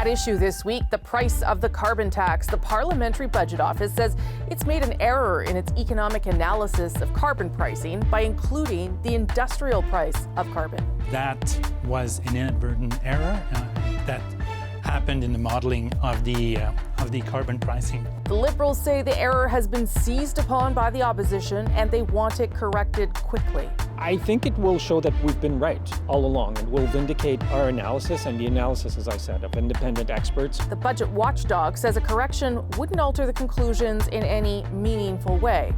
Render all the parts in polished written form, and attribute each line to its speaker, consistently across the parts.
Speaker 1: At issue this week, the price of the carbon tax. The Parliamentary Budget Office says it's made an error in its economic analysis of carbon pricing by including the industrial price of carbon.
Speaker 2: That was an inadvertent error that happened in the modeling of the carbon pricing.
Speaker 1: The Liberals say the error has been seized upon by the opposition and they want it corrected quickly.
Speaker 3: I think it will show that we've been right all along and will vindicate our analysis and the analysis, as I said, of independent experts.
Speaker 1: The budget watchdog says a correction wouldn't alter the conclusions in any meaningful way.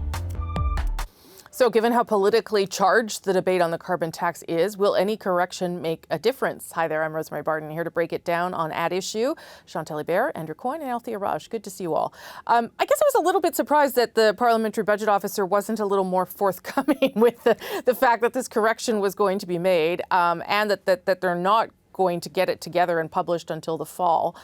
Speaker 1: So given how politically charged the debate on the carbon tax is, will any correction make a difference? Hi there, I'm Rosemary Barton, here to break it down on At Issue. Chantal Hebert, Coyne and Althia Raj, good to see you all. I guess I was a little bit surprised that the Parliamentary Budget Officer wasn't a little more forthcoming with the fact that this correction was going to be made and that they're not going to get it together and published until the fall,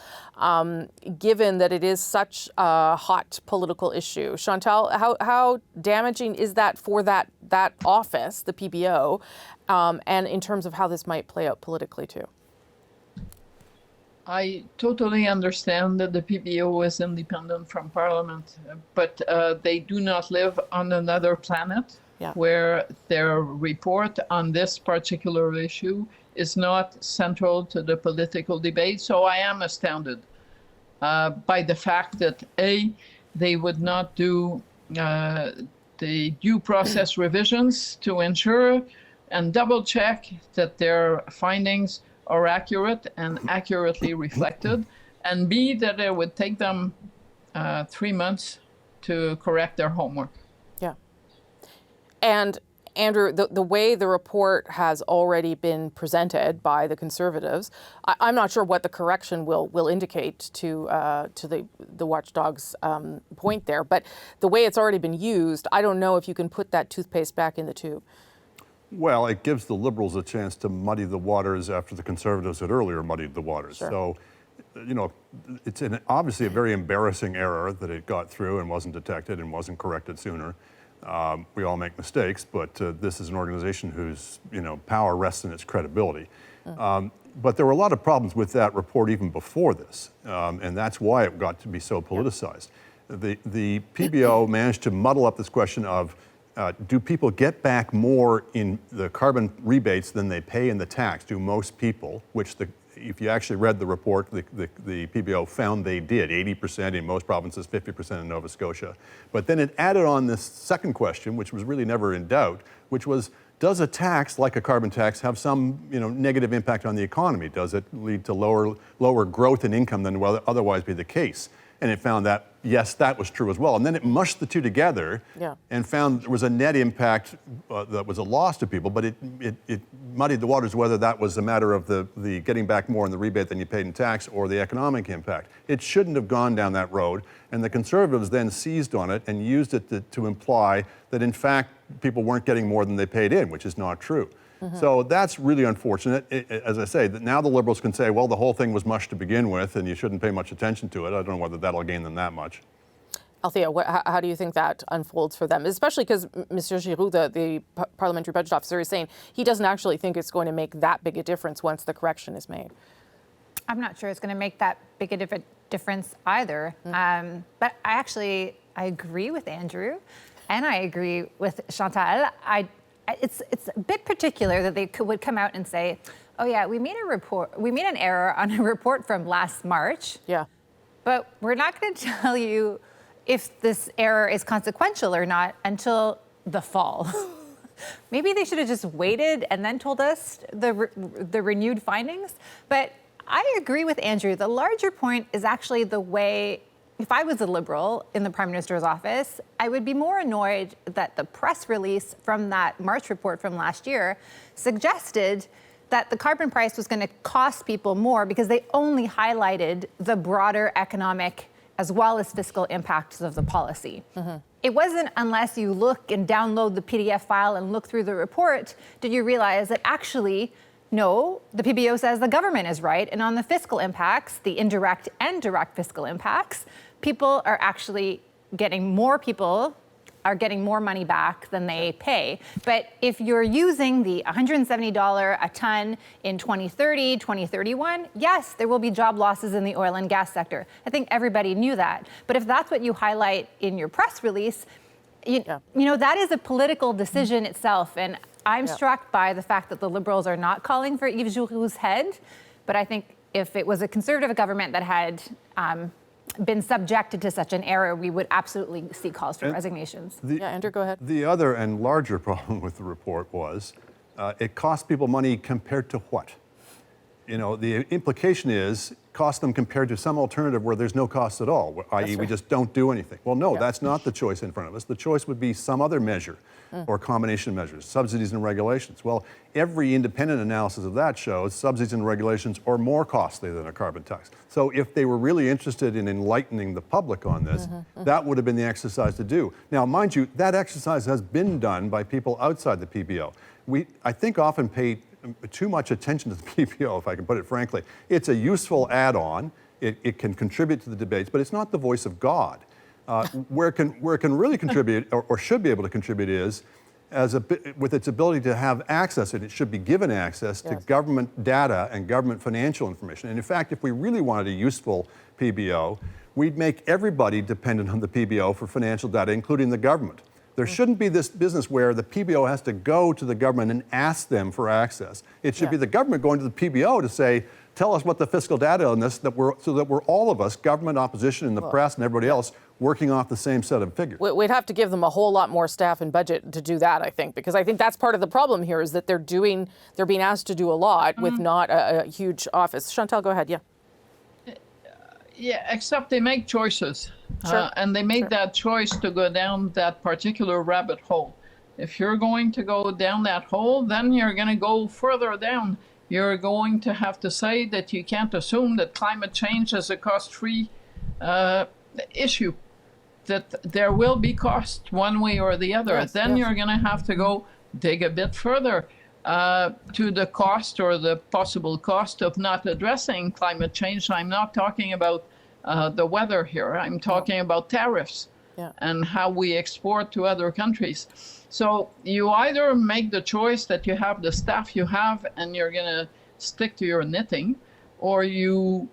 Speaker 1: given that it is such a hot political issue. Chantal, how damaging is that for that office, the PBO, and in terms of how this might play out politically too?
Speaker 4: I totally understand that the PBO is independent from Parliament, but they do not live on another planet where their report on this particular issue is not central to the political debate. So I am astounded by the fact that they would not do the due process revisions to ensure and double check that their findings are accurate and accurately reflected, and B, that it would take them 3 months to correct their homework.
Speaker 1: Yeah. And Andrew, the way the report has already been presented by the Conservatives, I'm not sure what the correction will indicate to the watchdog's point there, but the way it's already been used, I don't know if you can put that toothpaste back in the tube.
Speaker 5: Well, it gives the Liberals a chance to muddy the waters after the Conservatives had earlier muddied the waters.
Speaker 1: Sure.
Speaker 5: So, you know, it's obviously a very embarrassing error that it got through and wasn't detected and wasn't corrected sooner. We all make mistakes, but this is an organization whose power rests in its credibility. But there were a lot of problems with that report even before this, and that's why it got to be so politicized. The PBO managed to muddle up this question of do people get back more in the carbon rebates than they pay in the tax? Do most people, which if you actually read the report, the PBO found they did, 80% in most provinces, 50% in Nova Scotia. But then it added on this second question, which was really never in doubt, which was, does a tax like a carbon tax have some negative impact on the economy? Does it lead to lower growth in income than will otherwise be the case? And it found that, yes, that was true as well. And then it mushed the two together and found there was a net impact that was a loss to people, but it muddied the waters whether that was a matter of the getting back more in the rebate than you paid in tax or the economic impact. It shouldn't have gone down that road. And the Conservatives then seized on it and used it to imply that, in fact, people weren't getting more than they paid in, which is not true. So that's really unfortunate. As I say, that now the Liberals can say, well, the whole thing was mush to begin with and you shouldn't pay much attention to it. I don't know whether that'll gain them that much.
Speaker 1: Althia, how do you think that unfolds for them? Especially because Mr. Giroux, the Parliamentary Budget Officer, is saying he doesn't actually think it's going to make that big a difference once the correction is made.
Speaker 6: I'm not sure it's going to make that big a difference either. But I agree with Andrew and I agree with Chantal. It's a bit particular that they would come out and say, oh yeah, we made an error on a report from last March. Yeah. But we're not going to tell you if this error is consequential or not until the fall. Maybe they should have just waited and then told us the renewed findings. But I agree with Andrew. The larger point is actually the way, if I was a Liberal in the Prime Minister's office, I would be more annoyed that the press release from that March report from last year suggested that the carbon price was going to cost people more because they only highlighted the broader economic as well as fiscal impacts of the policy. It wasn't unless you look and download the PDF file and look through the report did you realize that actually, no, the PBO says the government is right. And on the fiscal impacts, the indirect and direct fiscal impacts, people are actually getting more people are getting more money back than they pay. But if you're using the $170 a ton in 2030, 2031, yes, there will be job losses in the oil and gas sector. I think everybody knew that. But if that's what you highlight in your press release, you know, that is a political decision itself. And I'm struck by the fact that the Liberals are not calling for Yves Giroux's head. But I think if it was a Conservative government that had been subjected to such an error, we would absolutely see calls for resignations.
Speaker 1: Andrew, go ahead.
Speaker 5: The other and larger problem with the report was it cost people money compared to what? You know, the implication is cost them compared to some alternative where there's no cost at all, i.e. we just don't do anything. Well, no, that's not the choice in front of us. The choice would be some other measure or combination of measures, subsidies and regulations. Well, every independent analysis of that shows subsidies and regulations are more costly than a carbon tax. So if they were really interested in enlightening the public on this, that would have been the exercise to do. Now, mind you, that exercise has been done by people outside the PBO. We, I think, often pay too much attention to the PBO, if I can put it frankly. It's a useful add-on. It can contribute to the debates, but it's not the voice of God. Where it can really contribute, or should be able to contribute, is with its ability to have access, and it should be given access to government data and government financial information. And in fact, if we really wanted a useful PBO, we'd make everybody dependent on the PBO for financial data, including the government. There shouldn't be this business where the PBO has to go to the government and ask them for access. It should be the government going to the PBO to say, tell us what the fiscal data on this, so that we're all of us, government, opposition, and the press and everybody else, working off the same set of figures.
Speaker 1: We'd have to give them a whole lot more staff and budget to do that, I think, because I think that's part of the problem here is that they're being asked to do a lot with not a huge office. Chantal, go ahead.
Speaker 4: Yeah, except they make choices.
Speaker 1: Sure.
Speaker 4: And they made that choice to go down that particular rabbit hole. If you're going to go down that hole, then you're going to go further down. You're going to have to say that you can't assume that climate change is a cost-free issue, that there will be cost one way or the other. Then you're going to have to go dig a bit further to the cost or the possible cost of not addressing climate change. I'm not talking about the weather here. I'm talking about tariffs and how we export to other countries. So you either make the choice that you have the staff you have and you're going to stick to your knitting, or you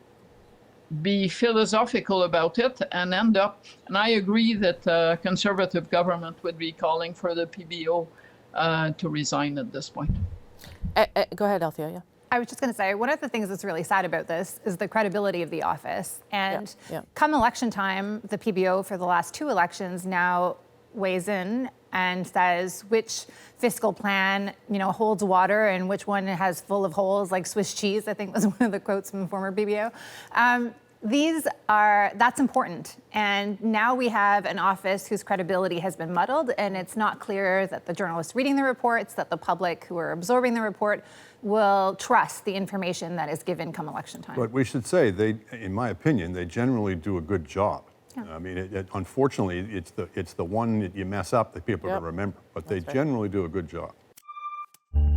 Speaker 4: be philosophical about it and end up, and I agree that a Conservative government would be calling for the PBO to resign at this point.
Speaker 1: Go ahead, Althia.
Speaker 6: I was just going to say, one of the things that's really sad about this is the credibility of the office. And come election time, the PBO for the last 2 elections now weighs in and says which fiscal plan, holds water and which one has full of holes like Swiss cheese, I think was one of the quotes from the former PBO. That's important. And now we have an office whose credibility has been muddled, and it's not clear that the journalists reading the reports, that the public who are absorbing the report will trust the information that is given come election time.
Speaker 5: But we should say, in my opinion, they generally do a good job. I mean, unfortunately, it's the one that you mess up that people are going to remember, but they generally do a good job.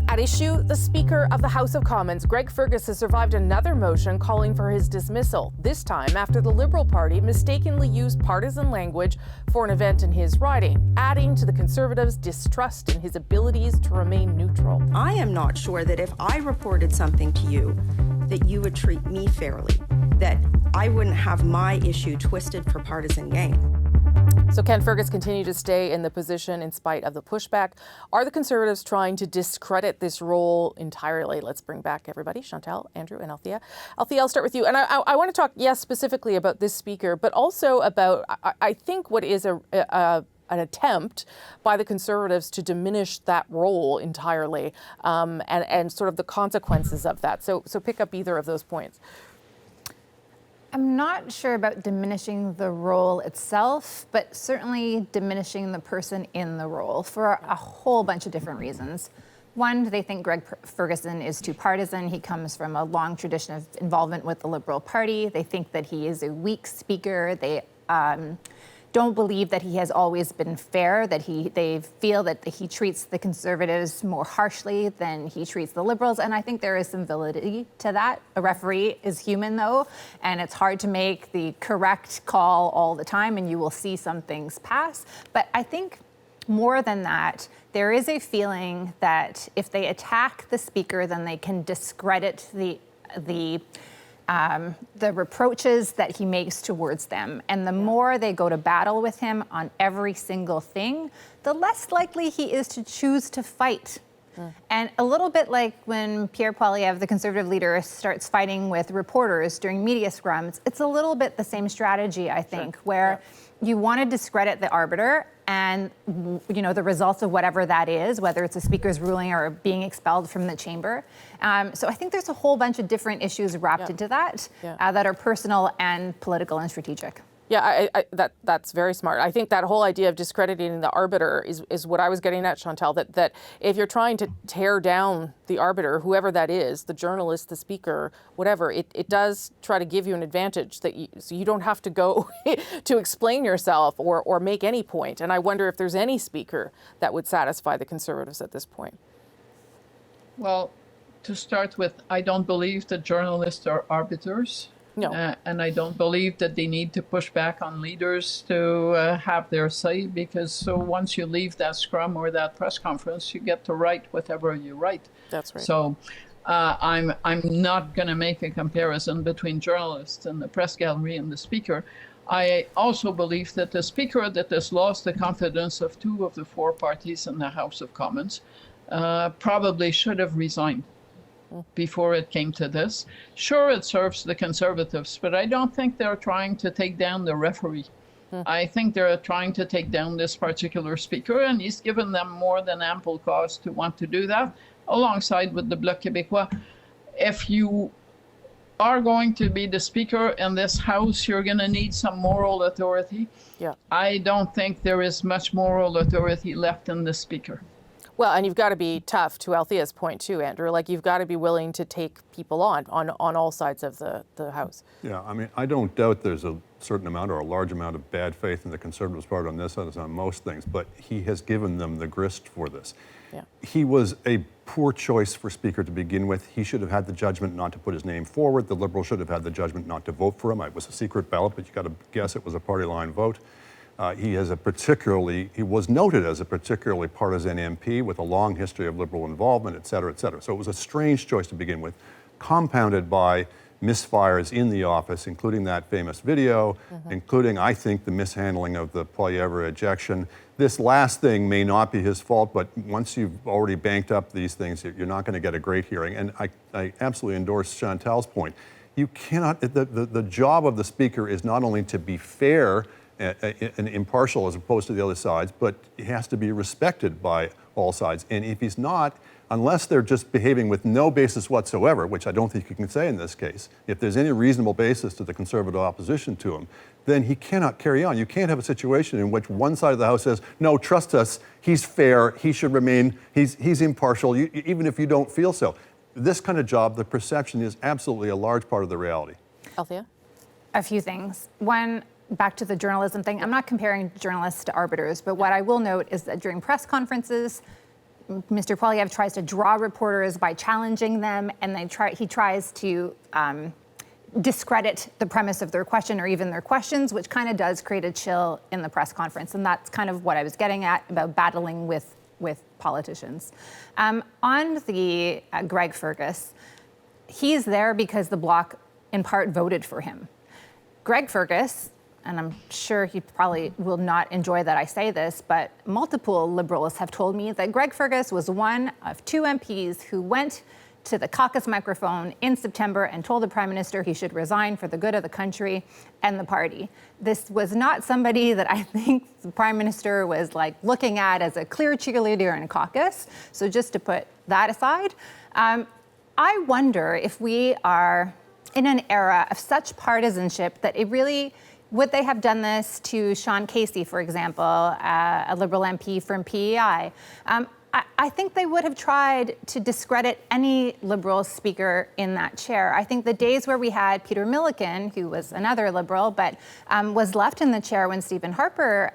Speaker 1: At issue, the Speaker of the House of Commons, Greg Fergus, has survived another motion calling for his dismissal, this time after the Liberal Party mistakenly used partisan language for an event in his riding, adding to the Conservatives' distrust in his abilities to remain neutral.
Speaker 7: I am not sure that if I reported something to you, that you would treat me fairly, that I wouldn't have my issue twisted for partisan gain.
Speaker 1: So can Fergus continue to stay in the position in spite of the pushback? Are the Conservatives trying to discredit this role entirely? Let's bring back everybody. Chantal, Andrew, and Althia. Althia, I'll start with you. And I want to talk, specifically about this speaker, but also about, I think, what is an attempt by the Conservatives to diminish that role entirely, and sort of the consequences of that. So pick up either of those points.
Speaker 6: I'm not sure about diminishing the role itself, but certainly diminishing the person in the role for a whole bunch of different reasons. One, they think Greg Ferguson is too partisan. He comes from a long tradition of involvement with the Liberal Party. They think that he is a weak speaker. They don't believe that he has always been fair, that they feel that he treats the Conservatives more harshly than he treats the Liberals, and I think there is some validity to that. A referee is human, though, and it's hard to make the correct call all the time, and you will see some things pass. But I think more than that, there is a feeling that if they attack the speaker, then they can discredit the reproaches that he makes towards them. And the more they go to battle with him on every single thing, the less likely he is to choose to fight. And a little bit like when Pierre Poilievre, the Conservative leader, starts fighting with reporters during media scrums, it's a little bit the same strategy, I think, where you want to discredit the arbiter and, the results of whatever that is, whether it's a speaker's ruling or being expelled from the chamber. So I think there's a whole bunch of different issues wrapped into that that are personal and political and strategic.
Speaker 1: Yeah, that's very smart. I think that whole idea of discrediting the arbiter is what I was getting at, Chantal, that if you're trying to tear down the arbiter, whoever that is, the journalist, the speaker, whatever, it does try to give you an advantage so you don't have to go to explain yourself or make any point. And I wonder if there's any speaker that would satisfy the Conservatives at this point.
Speaker 4: Well, to start with, I don't believe that journalists are arbiters.
Speaker 1: No.
Speaker 4: And I don't believe that they need to push back on leaders to have their say, because once you leave that scrum or that press conference, you get to write whatever you write.
Speaker 1: That's right.
Speaker 4: So I'm not going to make a comparison between journalists and the press gallery and the speaker. I also believe that the speaker that has lost the confidence of 2 of the 4 parties in the House of Commons probably should have resigned before it came to this. Sure, it serves the Conservatives, but I don't think they're trying to take down the referee. I think they're trying to take down this particular speaker, and he's given them more than ample cause to want to do that, alongside with the Bloc Québécois. If you are going to be the speaker in this House, you're going to need some moral authority.
Speaker 1: Yeah.
Speaker 4: I don't think there is much moral authority left in the speaker.
Speaker 1: Well, and you've got to be tough, to Althia's point too, Andrew. Like, you've got to be willing to take people on all sides of the House.
Speaker 5: Yeah, I mean, I don't doubt there's a certain amount or a large amount of bad faith in the Conservatives' part on this, as on most things, but he has given them the grist for this.
Speaker 1: Yeah.
Speaker 5: He was a poor choice for Speaker to begin with. He should have had the judgment not to put his name forward. The Liberals should have had the judgment not to vote for him. It was a secret ballot, but you got to guess it was a party line vote. He was noted as a particularly partisan MP with a long history of Liberal involvement, et cetera, et cetera. So it was a strange choice to begin with, compounded by misfires in the office, including that famous video, including, I think, the mishandling of the Poilievre ejection. This last thing may not be his fault, but once you've already banked up these things, you're not going to get a great hearing. And I absolutely endorse Chantal's point. You cannot, the job of the Speaker is not only to be fair and impartial as opposed to the other sides, but he has to be respected by all sides. And if he's not, unless they're just behaving with no basis whatsoever, which I don't think you can say in this case, if there's any reasonable basis to the Conservative opposition to him, then he cannot carry on. You can't have a situation in which one side of the House says, no, trust us, he's fair, he should remain, he's impartial, even if you don't feel so. This kind of job, the perception is absolutely a large part of the reality.
Speaker 1: Althia?
Speaker 6: A few things. One, back to the journalism thing, I'm not comparing journalists to arbiters, but what I will note is that during press conferences, Mr. Poilievre tries to draw reporters by challenging them, and he tries to discredit the premise of their question or even their questions, which kind of does create a chill in the press conference. And that's kind of what I was getting at about battling with politicians. On the Greg Fergus, he's there because the Bloc in part voted for him. Greg Fergus, and I'm sure he probably will not enjoy that I say this, but multiple Liberals have told me that Greg Fergus was one of 2 MPs who went to the caucus microphone in September and told the Prime Minister he should resign for the good of the country and the party. This was not somebody that I think the Prime Minister was like looking at as a clear cheerleader in a caucus. So just to put that aside, I wonder if we are in an era of such partisanship that it really, would they have done this to Sean Casey, for example, a Liberal MP from PEI? I think they would have tried to discredit any Liberal speaker in that chair. I think the days where we had Peter Milliken, who was another Liberal, but was left in the chair when Stephen Harper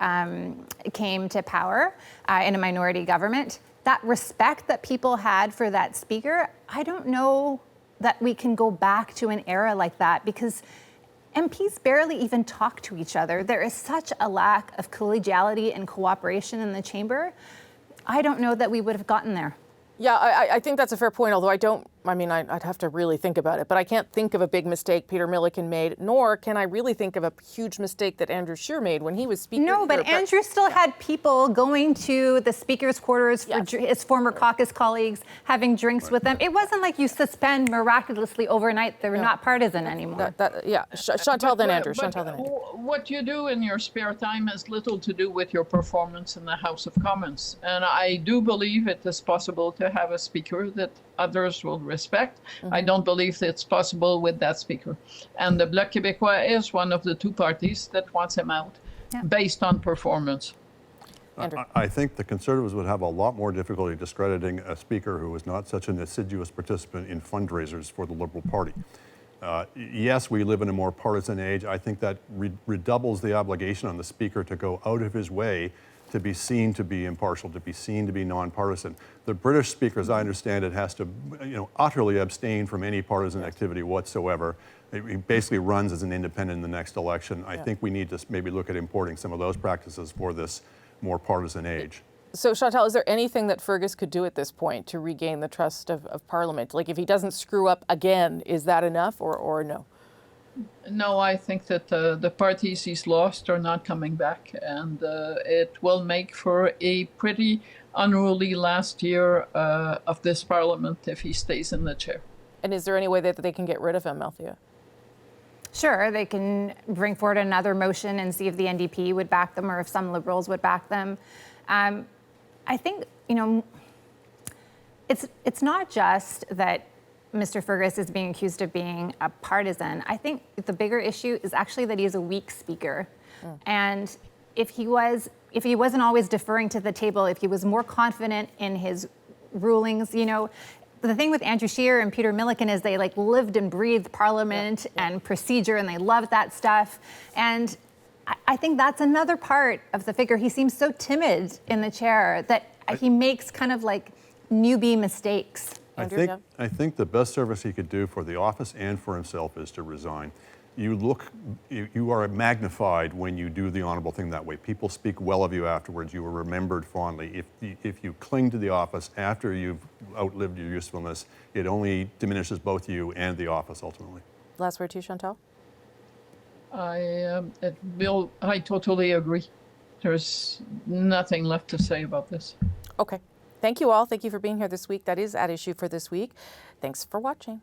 Speaker 6: came to power in a minority government, that respect that people had for that speaker, I don't know that we can go back to an era like that, because MPs barely even talk to each other. There is such a lack of collegiality and cooperation in the chamber. I don't know that we would have gotten there.
Speaker 1: Yeah, I think that's a fair point, although I'd have to really think about it, but I can't think of a big mistake Peter Milliken made, nor can I really think of a huge mistake that Andrew Scheer made when he was Speaker.
Speaker 6: No, but Andrew still had people going to the Speaker's quarters for his former caucus colleagues, having drinks with them. It wasn't like you suspend miraculously overnight. They're not partisan anymore.
Speaker 1: Chantal, then Andrew. Chantal, then Andrew.
Speaker 4: What you do in your spare time has little to do with your performance in the House of Commons. And I do believe it is possible to have a speaker that others will respect. I don't believe it's possible with that speaker. And the Bloc Québécois is one of the two parties that wants him out based on performance.
Speaker 5: I think the Conservatives would have a lot more difficulty discrediting a speaker who was not such an assiduous participant in fundraisers for the Liberal Party. Yes, we live in a more partisan age. I think that redoubles the obligation on the speaker to go out of his way to be seen to be impartial, to be seen to be nonpartisan. The British speaker, as I understand it, has to, utterly abstain from any partisan activity whatsoever. He basically runs as an independent in the next election. I think we need to maybe look at importing some of those practices for this more partisan age.
Speaker 1: So, Chantal, is there anything that Fergus could do at this point to regain the trust of Parliament? Like, if he doesn't screw up again, is that enough or no?
Speaker 4: No, I think that the parties he's lost are not coming back, and it will make for a pretty unruly last year of this Parliament if he stays in the chair.
Speaker 1: And is there any way that they can get rid of him, Althia?
Speaker 6: Sure, they can bring forward another motion and see if the NDP would back them or if some Liberals would back them. I think, it's not just that Mr. Fergus is being accused of being a partisan. I think the bigger issue is actually that he's a weak speaker. And if he wasn't always deferring to the table, if he was more confident in his rulings, the thing with Andrew Scheer and Peter Milliken is they lived and breathed Parliament and procedure, and they loved that stuff. And I think that's another part of the figure. He seems so timid in the chair that he makes kind of newbie mistakes.
Speaker 5: I think the best service he could do for the office and for himself is to resign. You are magnified when you do the honorable thing that way. People speak well of you afterwards. You are remembered fondly. If you cling to the office after you've outlived your usefulness, it only diminishes both you and the office ultimately.
Speaker 1: Last word to you, Chantal.
Speaker 4: I totally agree. There's nothing left to say about this.
Speaker 1: Okay. Thank you all. Thank you for being here this week. That is At Issue for this week. Thanks for watching.